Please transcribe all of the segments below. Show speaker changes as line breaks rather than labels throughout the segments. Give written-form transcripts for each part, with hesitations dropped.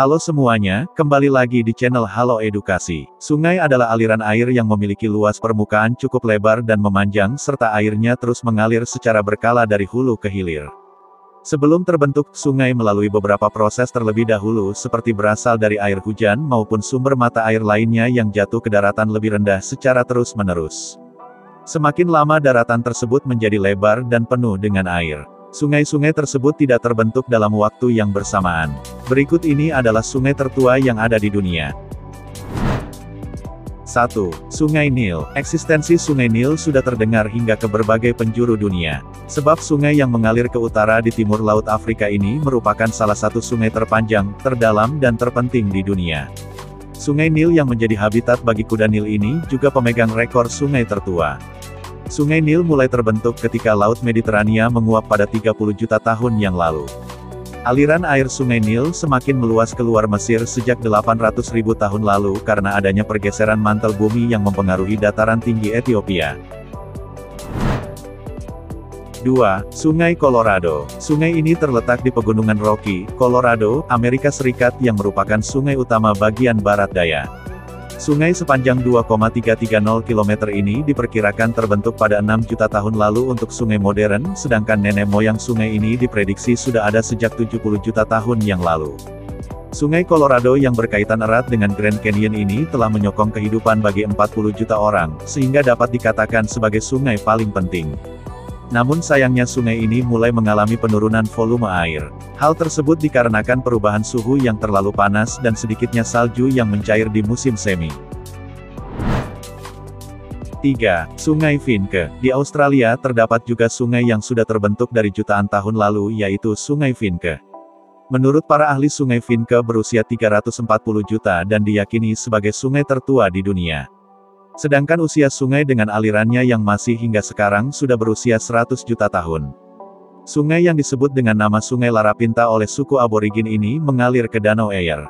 Halo semuanya, kembali lagi di channel Halo Edukasi. Sungai adalah aliran air yang memiliki luas permukaan cukup lebar dan memanjang serta airnya terus mengalir secara berkala dari hulu ke hilir. Sebelum terbentuk, sungai melalui beberapa proses terlebih dahulu seperti berasal dari air hujan maupun sumber mata air lainnya yang jatuh ke daratan lebih rendah secara terus-menerus. Semakin lama daratan tersebut menjadi lebar dan penuh dengan air. Sungai-sungai tersebut tidak terbentuk dalam waktu yang bersamaan. Berikut ini adalah sungai tertua yang ada di dunia. 1. Sungai Nil. Eksistensi Sungai Nil sudah terdengar hingga ke berbagai penjuru dunia. Sebab sungai yang mengalir ke utara di timur Laut Afrika ini merupakan salah satu sungai terpanjang, terdalam dan terpenting di dunia. Sungai Nil yang menjadi habitat bagi kuda Nil ini juga pemegang rekor sungai tertua. Sungai Nil mulai terbentuk ketika Laut Mediterania menguap pada 30 juta tahun yang lalu. Aliran air Sungai Nil semakin meluas keluar Mesir sejak 800.000 tahun lalu karena adanya pergeseran mantel bumi yang mempengaruhi dataran tinggi Ethiopia. 2. Sungai Colorado. Sungai ini terletak di Pegunungan Rocky, Colorado, Amerika Serikat yang merupakan sungai utama bagian barat daya. Sungai sepanjang 2,330 km ini diperkirakan terbentuk pada 6 juta tahun lalu untuk sungai modern, sedangkan nenek moyang sungai ini diprediksi sudah ada sejak 70 juta tahun yang lalu. Sungai Colorado yang berkaitan erat dengan Grand Canyon ini telah menyokong kehidupan bagi 40 juta orang, sehingga dapat dikatakan sebagai sungai paling penting. Namun sayangnya sungai ini mulai mengalami penurunan volume air. Hal tersebut dikarenakan perubahan suhu yang terlalu panas dan sedikitnya salju yang mencair di musim semi. 3. Sungai Finke. Di Australia terdapat juga sungai yang sudah terbentuk dari jutaan tahun lalu yaitu Sungai Finke. Menurut para ahli Sungai Finke berusia 340 juta dan diyakini sebagai sungai tertua di dunia. Sedangkan usia sungai dengan alirannya yang masih hingga sekarang sudah berusia 100 juta tahun. Sungai yang disebut dengan nama Sungai Larapinta oleh suku aborigin ini mengalir ke Danau Eyer.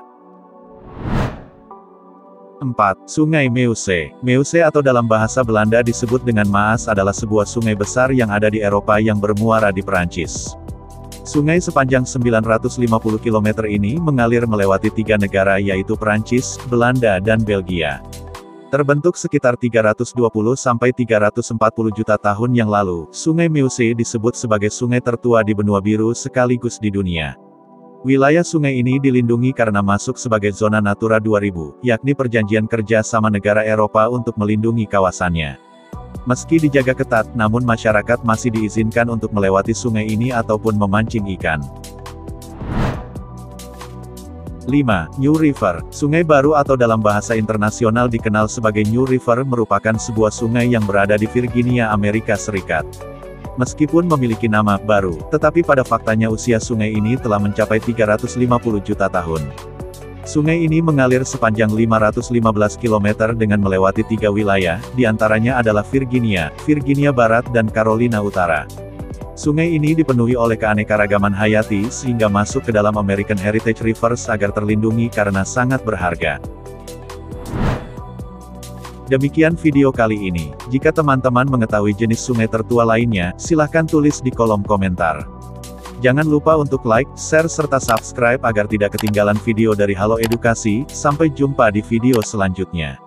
4. Sungai Meuse. Meuse atau dalam bahasa Belanda disebut dengan Maas adalah sebuah sungai besar yang ada di Eropa yang bermuara di Perancis. Sungai sepanjang 950 km ini mengalir melewati 3 negara yaitu Perancis, Belanda dan Belgia. Terbentuk sekitar 320-340 juta tahun yang lalu, Sungai Meuse disebut sebagai sungai tertua di benua biru sekaligus di dunia. Wilayah sungai ini dilindungi karena masuk sebagai zona Natura 2000, yakni perjanjian kerja sama negara Eropa untuk melindungi kawasannya. Meski dijaga ketat, namun masyarakat masih diizinkan untuk melewati sungai ini ataupun memancing ikan. 5. New River. Sungai Baru atau dalam bahasa internasional dikenal sebagai New River merupakan sebuah sungai yang berada di Virginia, Amerika Serikat. Meskipun memiliki nama baru, tetapi pada faktanya usia sungai ini telah mencapai 350 juta tahun. Sungai ini mengalir sepanjang 515 km dengan melewati 3 wilayah, diantaranya adalah Virginia, Virginia Barat dan Carolina Utara. Sungai ini dipenuhi oleh keanekaragaman hayati sehingga masuk ke dalam American Heritage Rivers agar terlindungi karena sangat berharga. Demikian video kali ini. Jika teman-teman mengetahui jenis sungai tertua lainnya, silahkan tulis di kolom komentar. Jangan lupa untuk like, share serta subscribe agar tidak ketinggalan video dari Halo Edukasi. Sampai jumpa di video selanjutnya.